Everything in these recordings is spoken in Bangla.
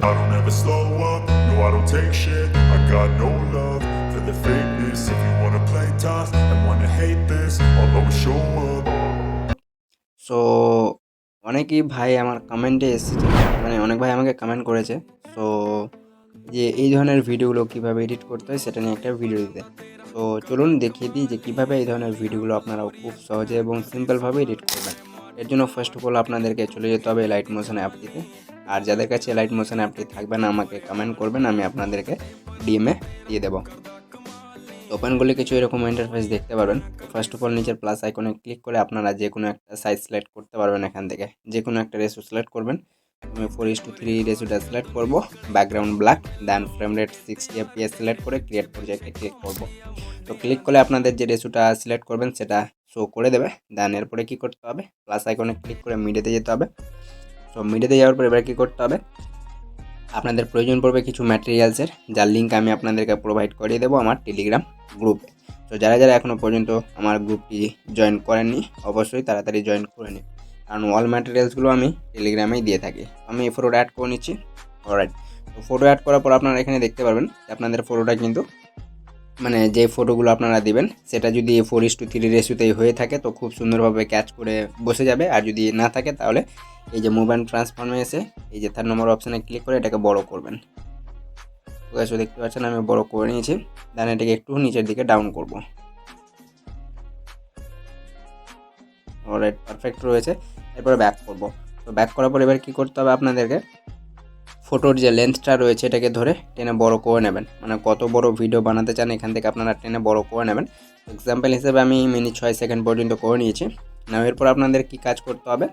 I don't ever slow up, no I don't take shit. I got no love for the fakeness. If you wanna play tough and wanna hate this, I'll always show up. So অনেকই ভাই আমার কমেন্টে এসেছে, মানে অনেক ভাই আমাকে কমেন্ট করেছে। সো যে এই ধরনের ভিডিওগুলো কীভাবে এডিট করতে হয় সেটা নিয়ে একটা ভিডিও দিতে। তো চলুন দেখিয়ে দিই যে কীভাবে এই ধরনের ভিডিওগুলো আপনারাও খুব সহজে এবং সিম্পলভাবে এডিট করবেন। এর জন্য ফার্স্ট অফ অল আপনাদেরকে চলে যেতে হবে লাইট মোশন অ্যাপটিতে। আর যাদের কাছে লাইট মোশন অ্যাপটি থাকবে না আমাকে কমেন্ট করবেন, আমি আপনাদেরকে ডিএমএ দিয়ে দেবো। ওপেন করলে কিছু এরকম ইন্টারফেস দেখতে পারবেন। তো ফার্স্ট অফ অল নিচের প্লাস আইকনে ক্লিক করে আপনারা যে কোনো একটা সাইজ সিলেক্ট করতে পারবেন। এখান থেকে যে কোনো একটা রেশিও সিলেক্ট করবেন। আমি 4:3 রেশিওটা সিলেক্ট করব, ব্যাকগ্রাউন্ড ব্ল্যাক, দেন ফ্রেম রেট 60 fps সিলেক্ট করে ক্রিয়েট প্রজেক্টে ক্লিক করব। তো ক্লিক করলে আপনাদের যে রেশিওটা সিলেক্ট করবেন সেটা শো করে দেবে। দেন এরপরে কী করতে হবে, প্লাস আইকনে ক্লিক করে মিডিয়াতে যেতে হবে। সো মিডিয়াতে যাওয়ার পর এবার কী করতে হবে, আপনাদের প্রয়োজন পড়বে কিছু ম্যাটেরিয়ালসের, যার লিঙ্ক আমি আপনাদেরকে প্রোভাইড করিয়ে দেবো আমার টেলিগ্রাম গ্রুপে। তো যারা যারা এখনও পর্যন্ত আমার গ্রুপটি জয়েন করেননি অবশ্যই তাড়াতাড়ি জয়েন করে নিন, কারণ অল ম্যাটেরিয়ালসগুলো আমি টেলিগ্রামেই দিয়ে থাকি। আমি এই ফটোটা অ্যাড করে নিচ্ছি। অলরাইট, তো ফটো অ্যাড করার পর আপনারা এখানে দেখতে পারবেন যে আপনাদের ফটোটা কিন্তু মানে যে ফটোগুলো আপনারা দিবেন সেটা যদি 4:3 রেশিওতেই হয়ে থাকে তো খুব সুন্দরভাবে ক্যাচ করে বসে যাবে। আর যদি না থাকে তাহলে এই যে মুভ অ্যান্ড ট্রান্সফর্মে এসে এই যে 3 নম্বর অপশানে ক্লিক করে এটাকে বড় করবেন। তো গাইস দেখতে পাচ্ছেন আমি বড় করে নিয়েছি। দেন এটাকে একটু নিচের দিকে ডাউন করব। অলরাইট, পারফেক্ট রয়েছে। এরপরে ব্যাক করব। তো ব্যাক করার পর এবার কী করতে হবে আপনাদেরকে, ফটোর যে লেন্থটা রয়েছে এটাকে ধরে টেনে বড় করে নেবেন। মানে কত বড় ভিডিও বানাতে চান এখান থেকে আপনারা টেনে বড় করে নেবেন। এক্সাম্পল হিসেবে আমি মিনিট 6 সেকেন্ড পর্যন্ত করে নিয়েছি। না এরপর আপনাদের কি কাজ করতে হবে,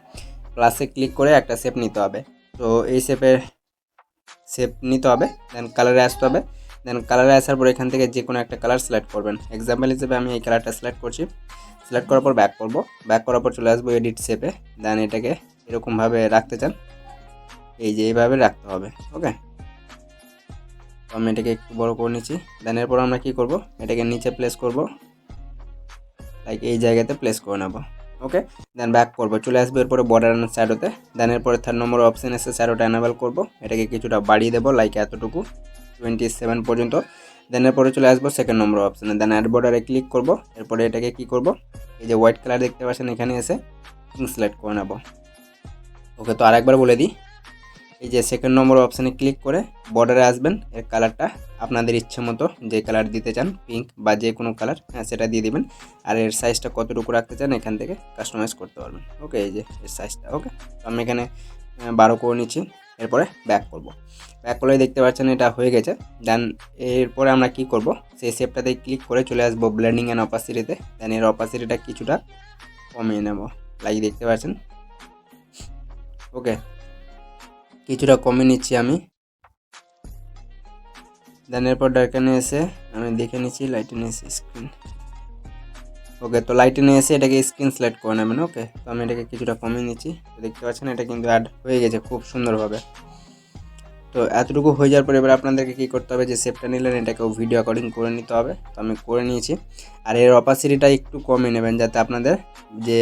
প্লাসে ক্লিক করে একটা শেপ নিতে হবে। তো এই শেপ নিতে হবে, দেন কালারে আসতে হবে। দেন কালারে আসার পর এখান থেকে যে কোনো একটা কালার সিলেক্ট করবেন। এক্সাম্পল হিসেবে আমি এই কালারটা সিলেক্ট করছি। সিলেক্ট করার পর ব্যাক করব। ব্যাক করার পর চলে আসবো এডিট শেপে। দেন এটাকে এরকমভাবে রাখতে চান, এই যে এইভাবে রাখতে হবে। ওকে, তো আমি এটাকে একটু বড় করে নিচ্ছি। দেন এরপর আমরা কী করব, এটাকে নিচে প্লেস করব, লাইক এই জায়গাতে প্লেস করে নেব। ওকে, দেন ব্যাক করব, চলে আসবে এরপরে বর্ডার অ্যান্ড শ্যাডোতে। দেন এরপরে 3 নম্বর অপশান এসে শ্যাডোটা এনাবেল করব। এটাকে কিছুটা বাড়িয়ে দেবো, লাইক এতটুকু 27 পর্যন্ত। দেন এরপরে চলে আসবো সেকেন্ড নম্বর অপশানে, দেন অ্যাড বর্ডারে ক্লিক করব। এরপরে এটাকে কী করব, এই যে হোয়াইট কালার দেখতে পাচ্ছেন এখানে এসে সিলেক্ট করে নেব। ওকে, তো আরেকবার বলে দিই, এই যে সেকেন্ড নম্বর অপশানে ক্লিক করে বর্ডারে আসবেন। এর কালারটা আপনাদের ইচ্ছে মতো যে কালার দিতে চান, পিঙ্ক বা যে কোনো কালার, হ্যাঁ সেটা দিয়ে দিবেন। আর এর সাইজটা কতটুকু রাখতে চান এখান থেকে কাস্টমাইজ করতে পারবেন। ওকে, এই যে এর সাইজটা। ওকে, তো আমি এখানে 12 করে নিচ্ছি। এরপরে ব্যাক করব। ব্যাক করলে দেখতে পাচ্ছেন এটা হয়ে গেছে। দেন এরপরে আমরা কি করব, সেই শেপটাতে ক্লিক করে চলে আসবো ব্লেন্ডিং অ্যান্ড অপাসিটিতে। দেন এর অপাসিটিটা কিছুটা কমিয়ে নেব, লাইক দেখতে পাচ্ছেন। ওকে, কিছুটা কমিয়ে নিচ্ছি আমি। দেন এরপর ডার্কেনে এসে আমি দেখে নিচ্ছি লাইটেনে এসে স্ক্রিন। ওকে, তো লাইটেনে এসে এটাকে স্ক্রিন সিলেক্ট করে নেবেন। ওকে, তো আমি এটাকে কিছুটা কমিয়ে নিচ্ছি। তো দেখতে পাচ্ছেন এটা কিন্তু অ্যাড হয়ে গেছে খুব সুন্দরভাবে। তো এতটুকু হয়ে যাওয়ার পর এবার আপনাদেরকে কী করতে হবে, যে শেপটা নিলেন এটাকেও ভিডিও অ্যাকর্ডিং করে নিতে হবে। তো আমি করে নিয়েছি। আর এর অপাসিটিটা একটু কমিয়ে নেবেন যাতে আপনাদের যে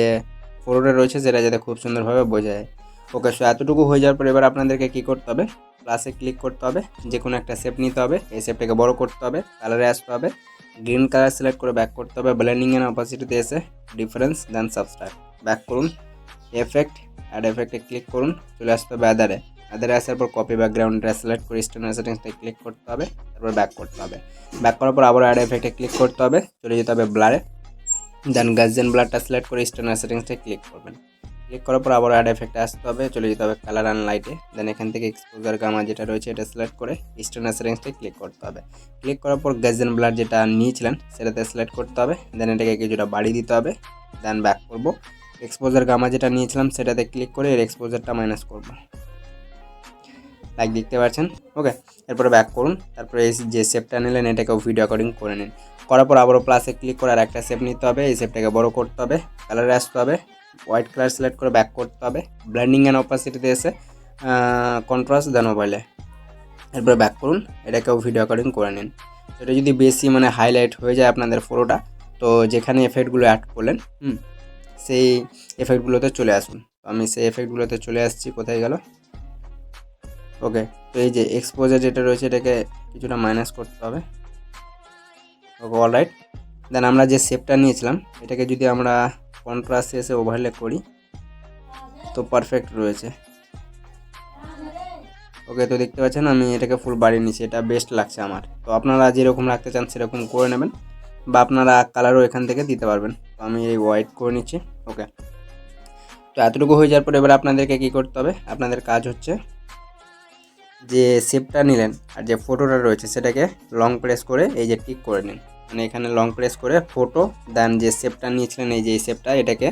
ফটোটা রয়েছে সেটা যাতে খুব সুন্দরভাবে বোঝা যায়। ওকে, সো এতটুকু হয়ে যাওয়ার পর এবার আপনাদেরকে কী করতে হবে, প্লাসে ক্লিক করতে হবে, যে কোনো একটা শেপ নিতে হবে, এই শেপটাকে বড় করতে হবে, কালারে আসতে হবে, গ্রিন কালার সিলেক্ট করে ব্যাক করতে হবে, ব্লেন্ডিং অ্যান্ড অপাসিটিতে এসে ডিফারেন্স, দেন সাবস্ট্রাক্ট, ব্যাক করুন, এফেক্ট, অ্যাড এফেক্টে ক্লিক করুন, চলে আসতে হবে আদারে আসার পর কপি ব্যাকগ্রাউন্ডটা সিলেক্ট করে স্ট্যান্ডার্ড সেটিংসটা ক্লিক করতে হবে, তারপর ব্যাক করতে হবে। ব্যাক করার পর আবার অ্যাড এফেক্টে ক্লিক করতে হবে, চলে যেতে হবে ব্লারে। দেন গার্জিয়ান ব্লারটা সিলেক্ট করে স্ট্যান্ডার্ড সেটিংসটা ক্লিক করবেন। ক্লিক করার পর আবার অ্যাড এফেক্টে আসতে হবে, চলে যেতে হবে কালার অ্যান্ড লাইটে। দেন এখান থেকে এক্সপোজার গামা যেটা রয়েছে এটা সিলেক্ট করে স্ট্যান্ডার্ড সেটিংসটা ক্লিক করতে হবে। ক্লিক করার পর গার্জিয়ান ব্লার যেটা নিয়েছিলেন সেটাতে সিলেক্ট করতে হবে। দেন এটাকে কিছুটা বাড়িয়ে দিতে হবে। দেন ব্যাক করব, এক্সপোজার গামা যেটা নিয়েছিলাম সেটাতে ক্লিক করে এর এক্সপোজারটা মাইনাস করব, লাইক দেখতে পাচ্ছেন। ওকে, এরপরে ব্যাক করুন। তারপরে এই যে শেপটা নিলেন এটাকেও ভিডিও অ্যাকর্ডিং করে নিন। করার পর আবারও প্লাসে ক্লিক করে আর একটা শেপ নিতে হবে, এই শেপটাকে বড় করতে হবে, কালারে আসতে হবে, হোয়াইট কালার সিলেক্ট করে ব্যাক করতে হবে, ব্লেন্ডিং অ্যান্ড অপাসিটিতে এসে কন্ট্রাস্ট দেন মোবাইলে। এরপরে ব্যাক করুন, এটাকেও ভিডিও অ্যাকর্ডিং করে নিন। এটা যদি বেশি মানে হাইলাইট হয়ে যায় আপনাদের ফটোটা, তো যেখানে এফেক্টগুলো অ্যাড করলেন সেই এফেক্টগুলোতে চলে আসুন। তো আমি সেই এফেক্টগুলোতে চলে আসছি, কোথায় গেল। ওকে, তো এই যে এক্সপোজার যেটা রয়েছে এটাকে কিছুটা মাইনাস করতে হবে। ওকে, অলরাইট। দেন আমরা যে শেপটা নিয়েছিলাম এটাকে যদি আমরা কন্ট্রাস্টে এসে ওভারলে করি তো পারফেক্ট রয়েছে। ওকে, তো দেখতে পাচ্ছেন আমি এটাকে ফুল বাড়িয়ে নিচ্ছি, এটা বেস্ট লাগছে আমার। তো আপনারা যেরকম রাখতে চান সেরকম করে নেবেন, বা আপনারা কালারও এখান থেকে দিতে পারবেন। তো আমি এই হোয়াইট করে নিচ্ছি। ওকে, তো এতটুকু হয়ে যাওয়ার পর এবার আপনাদেরকে কী করতে হবে, আপনাদের কাজ হচ্ছে যে শেপটা নিলেন আর যে ফটোটা রয়েছে সেটাকে লং প্রেস করে এই যে টিক করে নিন, মানে এখানে লং প্রেস করে ফটো, দেন যে শেপটা নিয়েছিলেন এই যে এই শেপটা এটাকে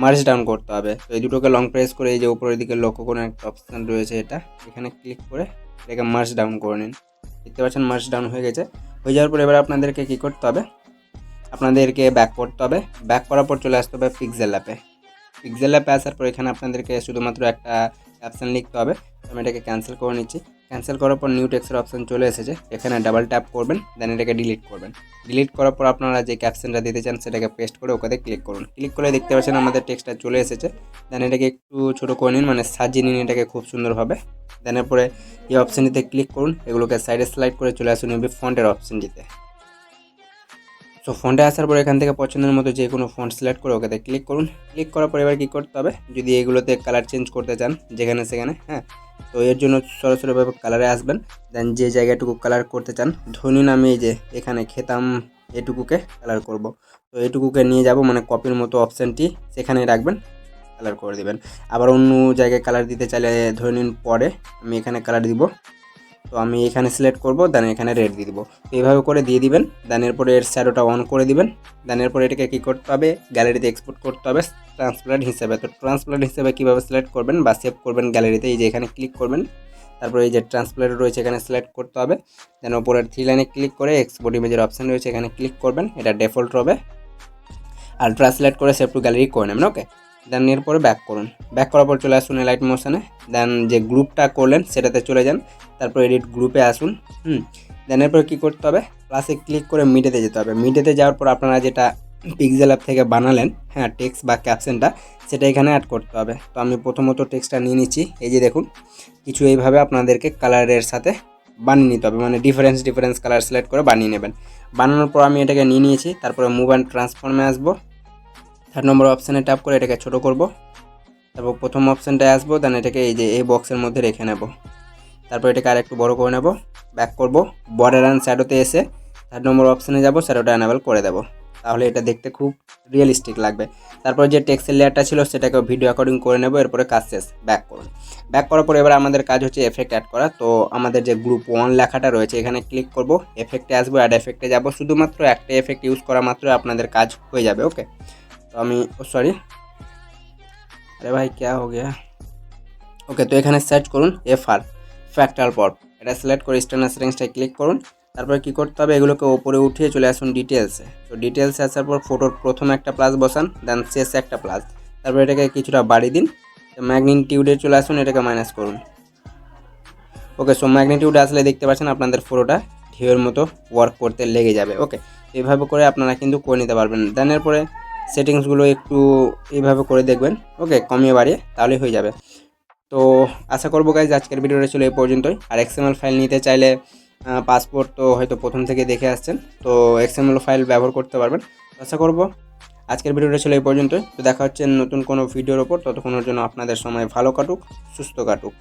মার্জ ডাউন করতে হবে। তো এই দুটোকে লং প্রেস করে এই যে উপরের দিকে লক্ষ্য করে একটা অপশান রয়েছে এটা, এখানে ক্লিক করে এটাকে মার্জ ডাউন করে নিন। দেখতে পাচ্ছেন মার্জ ডাউন হয়ে গেছে। হয়ে যাওয়ার পর এবার আপনাদেরকে কী করতে হবে, আপনাদেরকে ব্যাক করতে হবে। ব্যাক করার পর চলে আসতে হবে পিক্সেল অ্যাপে। পিক্সেল অ্যাপে আসার পর এখানে আপনাদেরকে শুধুমাত্র একটা অপশান লিখতে হবে। আমি এটাকে ক্যান্সেল করে নিচ্ছি। ক্যান্সেল করার পর নিউ টেক্সের অপশান চলে এসেছে, এখানে ডাবল ট্যাপ করবেন, দেন এটাকে ডিলিট করবেন। ডিলিট করার পর আপনারা যে ক্যাপশনটা দিতে চান সেটাকে পেস্ট করে ওখানে ক্লিক করুন। ক্লিক করে দেখতে পাচ্ছেন আমাদের টেক্সটটা চলে এসেছে। দেন এটাকে একটু ছোটো করে নিন, মানে সাজিয়ে নিন এটাকে খুব সুন্দরভাবে। দেন এরপরে এই অপশানটিতে ক্লিক করুন, এগুলোকে সাইডে স্লাইড করে চলে আসুন এমবি ফন্টের অপশানটিতে। সো ফন্টে আসার পর এখান থেকে পছন্দের মতো যে কোনো ফন্ট সিলেক্ট করে ওকে ক্লিক করুন। ক্লিক করার পর এবার কী করতে হবে, যদি এগুলোতে কালার চেঞ্জ করতে চান যেখানে সেখানে, হ্যাঁ, তো এর জন্য সরাসরিভাবে কালারে আসবেন। দেন যে জায়গাটুকু কালার করতে চান, ধরুন আমি এই যে এখানে খেতাম এটুকুকে কালার করব, তো এটুকুকে নিয়ে যাব, মানে কপির মতো অপশানটি সেখানে রাখবেন, কালার করে দেবেন। আবার অন্য জায়গায় কালার দিতে চাইলে ধরে নিন পরে আমি এখানে কালার দিব, তো আমি এখানে সিলেক্ট করব, দেন এখানে রেড দিয়ে দিব। তো এইভাবে করে দিয়ে দিবেন। দেন এরপরে এর শ্যাডোটা অন করে দিবেন। দেন এরপরে এটাকে কী করতে হবে, গ্যালারিতে এক্সপোর্ট করতে হবে ট্রান্সপ্লান্ট হিসেবে। তো ট্রান্সপ্লান্ট হিসেবে কীভাবে সিলেক্ট করবেন বা সেভ করবেন গ্যালারিতে, এই যে এখানে ক্লিক করবেন, তারপরে এই যে ট্রান্সপ্লান্ট রয়েছে এখানে সিলেক্ট করতে হবে। দেন ওপরের 3 লাইনে ক্লিক করে এক্সপোর্ট ইমেজের অপশান রয়েছে এখানে ক্লিক করবেন, এটা ডিফল্ট হবে। আলট্রা সিলেক্ট করে সেভ টু গ্যালারি করে নেবেন। ওকে, দেন এরপরে ব্যাক করুন। ব্যাক করার পর চলে আসুন লাইট মোশনে। দেন যে গ্রুপটা করলেন সেটাতে চলে যান, তারপর এডিট গ্রুপে আসুন। দেন এরপর কী করতে হবে, প্লাসে ক্লিক করে মিডেতে যেতে হবে। মিডেতে যাওয়ার পর আপনারা যেটা পিক্সেল অ্যাপ থেকে বানালেন, হ্যাঁ, টেক্সট বা ক্যাপশনটা, সেটা এখানে অ্যাড করতে হবে। তো আমি প্রথমত টেক্সটটা নিয়ে নিচ্ছি, এই যে দেখুন কিছু এইভাবে আপনাদেরকে কালারের সাথে বানিয়ে নিতে হবে, মানে ডিফারেন্স কালার সিলেক্ট করে বানিয়ে নেবেন। বানানোর পর আমি এটাকে নিয়ে নিয়েছি, তারপরে মুভ অ্যান্ড ট্রান্সফর্মে আসবো। 3 নম্বর অপশানে ট্যাপ করে এটাকে ছোটো করব, তারপর প্রথম অপশানটায় আসবো, দেন এটাকে এই যে এই বক্সের মধ্যে রেখে নেব। তারপর এটাকে আর একটু বড় করে নেব, ব্যাক করব, বর্ডার অ্যান্ড শ্যাডোতে এসে 3 নম্বর অপশানে যাব, শ্যাডোটা অ্যানেবল করে দেব, তাহলে এটা দেখতে খুব রিয়েলিস্টিক লাগবে। তারপর যে টেক্সটের লেয়ারটা ছিল সেটাকে ভিডিও অ্যাকর্ডিং করে নেব। এরপরে কাজ শেষ, ব্যাক করুন। ব্যাক করার পর এবার আমাদের কাজ হচ্ছে এফেক্ট অ্যাড করা। তো আমাদের যে গ্রুপ 1 লেখাটা রয়েছে এখানে ক্লিক করব, এফেক্টে আসবো, অ্যাড এফেক্টে যাব। শুধুমাত্র একটা এফেক্ট ইউজ করা মাত্র আপনাদের কাজ হয়ে যাবে। ওকে, তো আমি সরি, अरे भाई क्या हो गया। ওকে, তো এখানে সার্চ করুন FR ফ্র্যাক্টাল পপ, এটা সিলেক্ট করে স্ট্যান্ডার্ড সেটিংসটায় ক্লিক করুন। তারপরে কী করতে হবে, এগুলোকে ওপরে উঠিয়ে চলে আসুন ডিটেলসে। তো ডিটেলসে আসার পর ফটোর প্রথমে একটা প্লাস বসান, দেন শেষে একটা প্লাস, তারপর এটাকে কিছুটা বাড়িয়ে দিন। ম্যাগনিটিউডে চলে আসুন, এটাকে মাইনাস করুন। ওকে, সো ম্যাগনিটিউডে আসলে দেখতে পাচ্ছেন আপনাদের ফটোটা ঢেউয়ের মতো ওয়ার্ক করতে লেগে যাবে। ওকে, এইভাবে করে আপনারা কিন্তু করে নিতে পারবেন। দেন এরপরে সেটিংসগুলো একটু এইভাবে করে দেখবেন, ওকে, কমিয়ে বাড়িয়ে, তাহলেই হয়ে যাবে। তো আশা করবো গাইজ আজকের ভিডিওটা ছিল এই পর্যন্তই। আর XML ফাইল নিতে চাইলে পাসপোর্ট তো হয়তো প্রথম থেকে দেখে আসছেন, তো XML ফাইল ব্যবহার করতে পারবেন। আশা করবো আজকের ভিডিওটা ছিল এই পর্যন্তই। তো দেখা হচ্ছে নতুন কোনো ভিডিওর ওপর, ততক্ষণের জন্য আপনাদের সময় ভালো কাটুক, সুস্থ কাটুক।